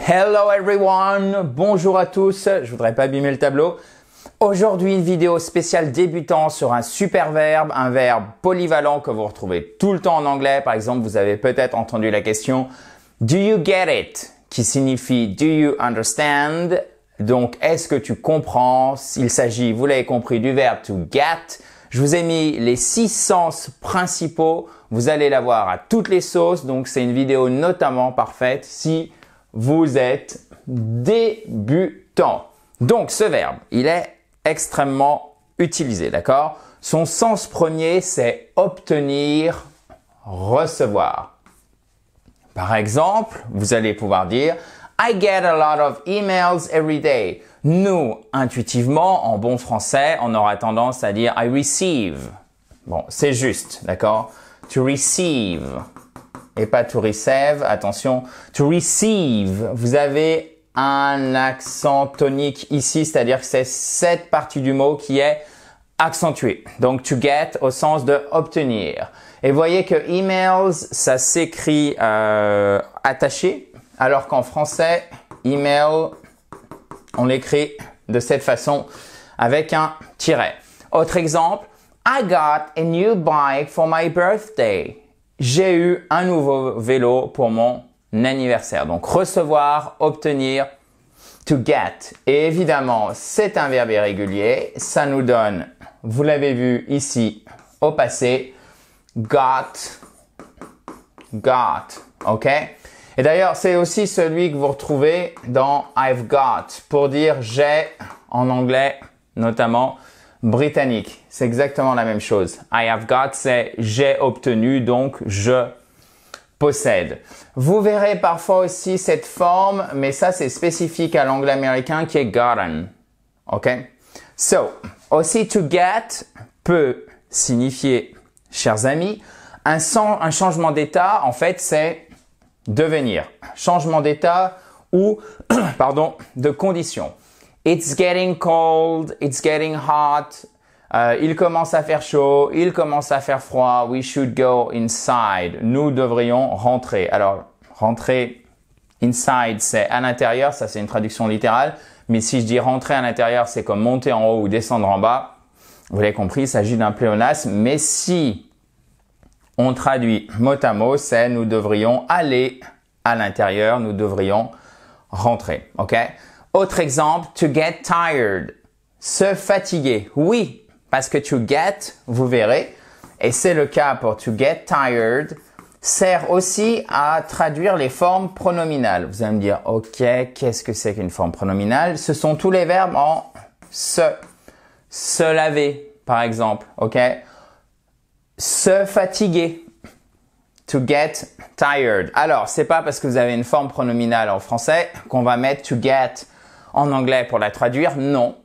Hello everyone, bonjour à tous, je voudrais pas abîmer le tableau. Aujourd'hui, une vidéo spéciale débutant sur un super verbe, un verbe polyvalent que vous retrouvez tout le temps en anglais. Par exemple, vous avez peut-être entendu la question « Do you get it ?» qui signifie « Do you understand ?» Donc, est-ce que tu comprends? Il s'agit, vous l'avez compris, du verbe « to get ». Je vous ai mis les 6 sens principaux. Vous allez l'avoir à toutes les sauces. Donc, c'est une vidéo notamment parfaite si vous êtes débutant. Donc, ce verbe, il est extrêmement utilisé, d'accord? Son sens premier, c'est obtenir, recevoir. Par exemple, vous allez pouvoir dire I get a lot of emails every day. Nous, intuitivement, en bon français, on aura tendance à dire I receive. Bon, c'est juste, d'accord? To receive et pas to receive. Attention, to receive. Vous avez un accent tonique ici, c'est-à-dire que c'est cette partie du mot qui est accentuée. Donc, to get au sens de obtenir. Et voyez que emails, ça s'écrit attaché, alors qu'en français, email, on l'écrit de cette façon avec un tiret. Autre exemple, I got a new bike for my birthday. J'ai eu un nouveau vélo pour mon anniversaire. Donc, recevoir, obtenir, to get. Et évidemment, c'est un verbe irrégulier. Ça nous donne, vous l'avez vu ici au passé, got. OK? Et d'ailleurs, c'est aussi celui que vous retrouvez dans I've got pour dire j'ai en anglais, notamment britannique. C'est exactement la même chose. I have got, c'est j'ai obtenu, donc je possède. Vous verrez parfois aussi cette forme, mais ça c'est spécifique à l'anglais américain qui est gotten. OK? So, aussi to get peut signifier, chers amis, un changement d'état, en fait, c'est devenir. Changement d'état ou, pardon, de condition. It's getting cold, it's getting hot. Il commence à faire chaud, il commence à faire froid. We should go inside. Nous devrions rentrer. Alors, rentrer inside, c'est à l'intérieur. Ça, c'est une traduction littérale. Mais si je dis rentrer à l'intérieur, c'est comme monter en haut ou descendre en bas. Vous l'avez compris, il s'agit d'un pléonasme. Mais si on traduit mot à mot, c'est nous devrions aller à l'intérieur, nous devrions rentrer. OK? Autre exemple, to get tired. Se fatiguer. Oui, parce que to get, vous verrez, et c'est le cas pour to get tired, sert aussi à traduire les formes pronominales. Vous allez me dire, OK, qu'est-ce que c'est qu'une forme pronominale? Ce sont tous les verbes en se. Se laver, par exemple. OK? Se fatiguer. To get tired. Alors, c'est pas parce que vous avez une forme pronominale en français qu'on va mettre to get en anglais pour la traduire, non.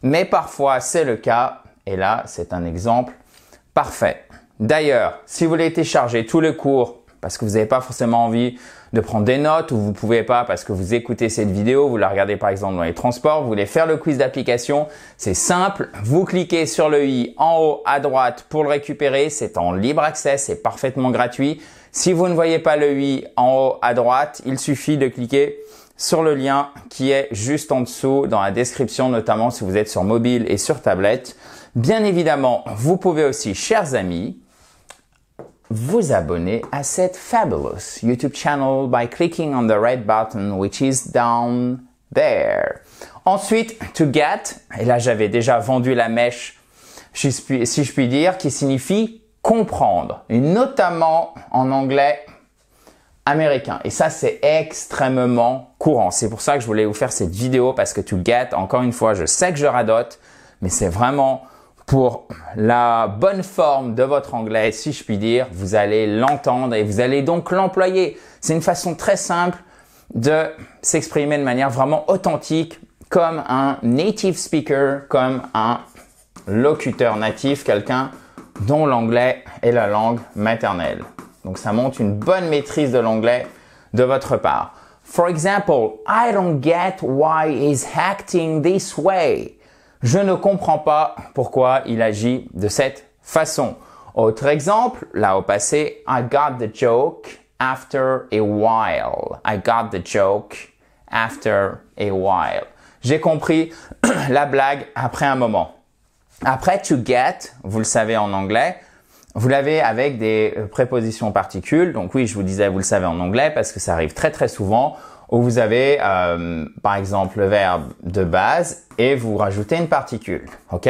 Mais parfois, c'est le cas. Et là, c'est un exemple parfait. D'ailleurs, si vous voulez télécharger tous les cours parce que vous n'avez pas forcément envie de prendre des notes ou vous pouvez pas parce que vous écoutez cette vidéo, vous la regardez par exemple dans les transports, vous voulez faire le quiz d'application, c'est simple. Vous cliquez sur le i en haut à droite pour le récupérer. C'est en libre accès, c'est parfaitement gratuit. Si vous ne voyez pas le i en haut à droite, il suffit de cliquer sur le lien qui est juste en dessous dans la description, notamment si vous êtes sur mobile et sur tablette. Bien évidemment, vous pouvez aussi, chers amis, vous abonner à cette fabulous YouTube channel by clicking on the red button which is down there. Ensuite, to get, et là j'avais déjà vendu la mèche, si je puis dire, qui signifie comprendre, et notamment en anglais américain. Et ça, c'est extrêmement courant. C'est pour ça que je voulais vous faire cette vidéo parce que to get, encore une fois, je sais que je radote, mais c'est vraiment pour la bonne forme de votre anglais, si je puis dire. Vous allez l'entendre et vous allez donc l'employer. C'est une façon très simple de s'exprimer de manière vraiment authentique comme un native speaker, comme un locuteur natif, quelqu'un dont l'anglais est la langue maternelle. Donc, ça montre une bonne maîtrise de l'anglais de votre part. For example, I don't get why he's acting this way. Je ne comprends pas pourquoi il agit de cette façon. Autre exemple, là au passé, I got the joke after a while. I got the joke after a while. J'ai compris la blague après un moment. Après, to get, vous le savez en anglais, vous l'avez avec des prépositions particules. Donc oui, je vous disais, vous le savez en anglais parce que ça arrive très très souvent où vous avez par exemple le verbe de base et vous rajoutez une particule. Ok?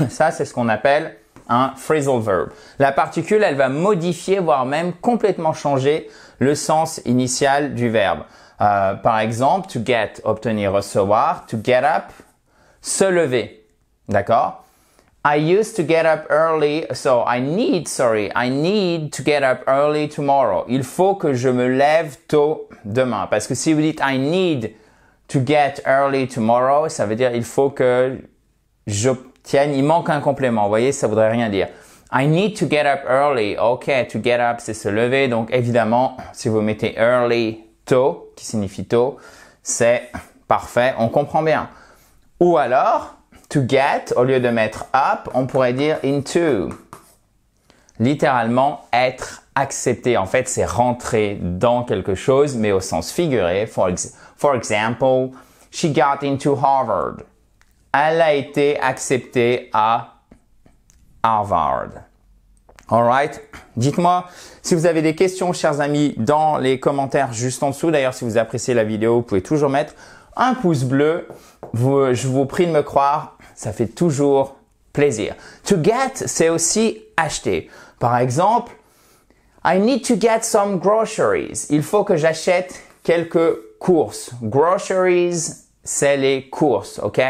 Ça, c'est ce qu'on appelle un phrasal verb. La particule, elle va modifier, voire même complètement changer le sens initial du verbe. Par exemple, to get, obtenir, recevoir. To get up, se lever. D'accord? I used to get up early, so I need to get up early tomorrow. Il faut que je me lève tôt demain. Parce que si vous dites I need to get early tomorrow, ça veut dire il faut que j'obtienne, il manque un complément. Vous voyez, ça voudrait rien dire. I need to get up early. Ok, to get up, c'est se lever. Donc évidemment, si vous mettez early, tôt, qui signifie tôt, c'est parfait, on comprend bien. Ou alors, to get, au lieu de mettre up, on pourrait dire into. Littéralement, être accepté. En fait, c'est rentrer dans quelque chose, mais au sens figuré. For example, she got into Harvard. Elle a été acceptée à Harvard. Alright? Dites-moi si vous avez des questions, chers amis, dans les commentaires juste en dessous. D'ailleurs, si vous appréciez la vidéo, vous pouvez toujours mettre un pouce bleu. Je vous prie de me croire, ça fait toujours plaisir. To get, c'est aussi acheter. Par exemple, I need to get some groceries. Il faut que j'achète quelques courses. Groceries, c'est les courses, ok?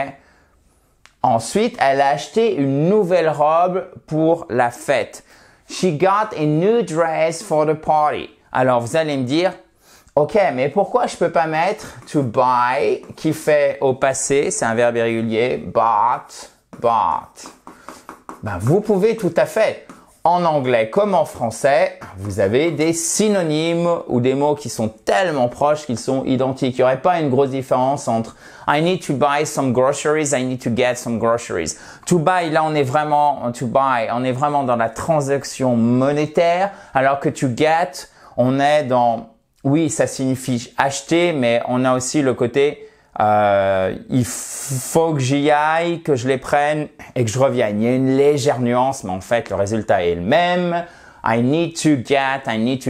Ensuite, elle a acheté une nouvelle robe pour la fête. She got a new dress for the party. Alors, vous allez me dire, ok, mais pourquoi je peux pas mettre to buy qui fait au passé, c'est un verbe irrégulier, bought. Ben, vous pouvez tout à fait. En anglais comme en français, vous avez des synonymes ou des mots qui sont tellement proches qu'ils sont identiques. Il n'y aurait pas une grosse différence entre I need to buy some groceries, I need to get some groceries. To buy, là on est vraiment dans la transaction monétaire, alors que to get, on est dans, oui, ça signifie acheter, mais on a aussi le côté il faut que j'y aille, que je les prenne et que je revienne. Il y a une légère nuance, mais en fait, le résultat est le même. I need to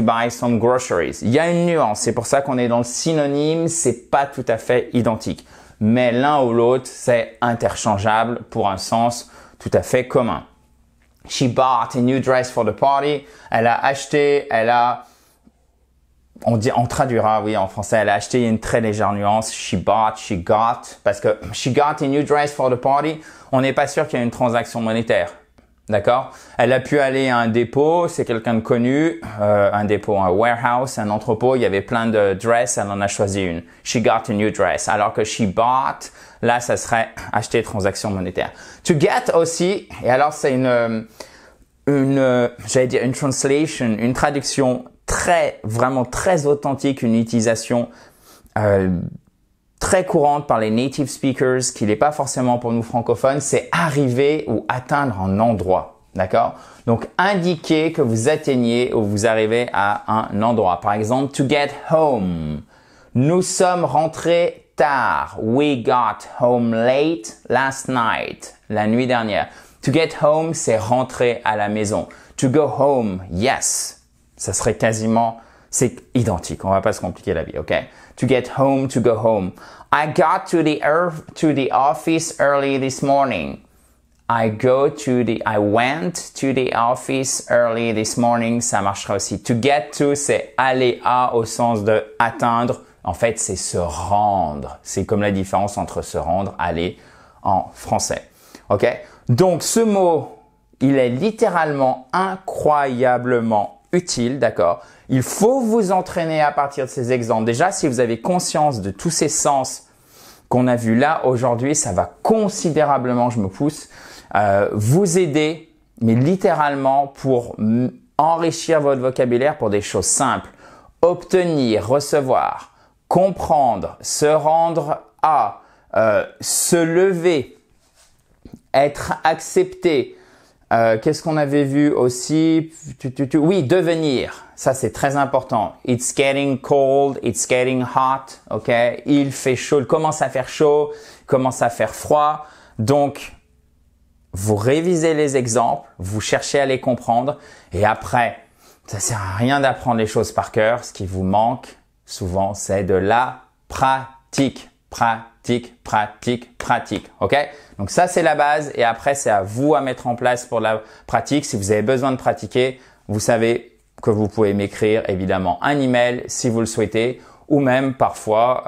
buy some groceries. Il y a une nuance. C'est pour ça qu'on est dans le synonyme. C'est pas tout à fait identique. Mais l'un ou l'autre, c'est interchangeable pour un sens tout à fait commun. She bought a new dress for the party. Elle a acheté, on traduira, oui, en français. Elle a acheté, il y a une très légère nuance. She bought, she got. Parce que she got a new dress for the party. On n'est pas sûr qu'il y ait une transaction monétaire. D'accord? Elle a pu aller à un dépôt. C'est quelqu'un de connu. Un dépôt, un warehouse, un entrepôt. Il y avait plein de dresses. Elle en a choisi une. She got a new dress. Alors que she bought, là, ça serait acheter transaction monétaire. To get aussi. Et alors, c'est j'allais dire une translation, une traduction vraiment très authentique, une utilisation très courante par les native speakers, qui n'est pas forcément pour nous francophones, c'est arriver ou atteindre un endroit, d'accord? Donc, indiquer que vous atteignez ou vous arrivez à un endroit. Par exemple, to get home. Nous sommes rentrés tard. We got home late last night. La nuit dernière. To get home, c'est rentrer à la maison. To go home, yes. Ça serait c'est identique. On va pas se compliquer la vie, ok? To get home, to go home. I got to the office early this morning. I went to the office early this morning. Ça marchera aussi. To get to, c'est aller à au sens de atteindre. En fait, c'est se rendre. C'est comme la différence entre se rendre, aller en français. Ok? Donc, ce mot, il est littéralement incroyablement utile, d'accord? Il faut vous entraîner à partir de ces exemples. Déjà, si vous avez conscience de tous ces sens qu'on a vus là aujourd'hui, ça va considérablement, je me pousse, vous aider, mais littéralement pour enrichir votre vocabulaire pour des choses simples. Obtenir, recevoir, comprendre, se rendre à, se lever, être accepté, Qu'est-ce qu'on avait vu aussi? Oui, devenir. Ça, c'est très important. It's getting cold, it's getting hot, ok? Il fait chaud, il commence à faire chaud, il commence à faire froid. Donc, vous révisez les exemples, vous cherchez à les comprendre et après, ça sert à rien d'apprendre les choses par cœur. Ce qui vous manque souvent, c'est de la pratique. Pratique, pratique, pratique. Ok? Donc ça, c'est la base et après, c'est à vous à mettre en place pour la pratique. Si vous avez besoin de pratiquer, vous savez que vous pouvez m'écrire évidemment un email si vous le souhaitez ou même parfois,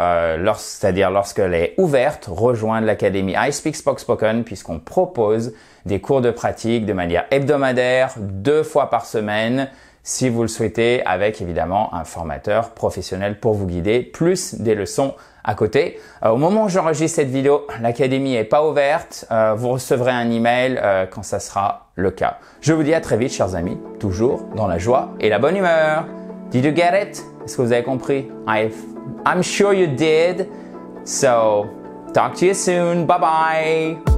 c'est-à-dire lorsqu'elle est ouverte, rejoindre l'académie I Speak Spoken puisqu'on propose des cours de pratique de manière hebdomadaire, 2 fois par semaine, si vous le souhaitez, avec évidemment un formateur professionnel pour vous guider, plus des leçons à côté. Au moment où j'enregistre cette vidéo, l'académie est pas ouverte. Vous recevrez un email quand ça sera le cas. Je vous dis à très vite, chers amis, toujours dans la joie et la bonne humeur. Did you get it? Est-ce que vous avez compris? I'm sure you did. So, talk to you soon. Bye bye.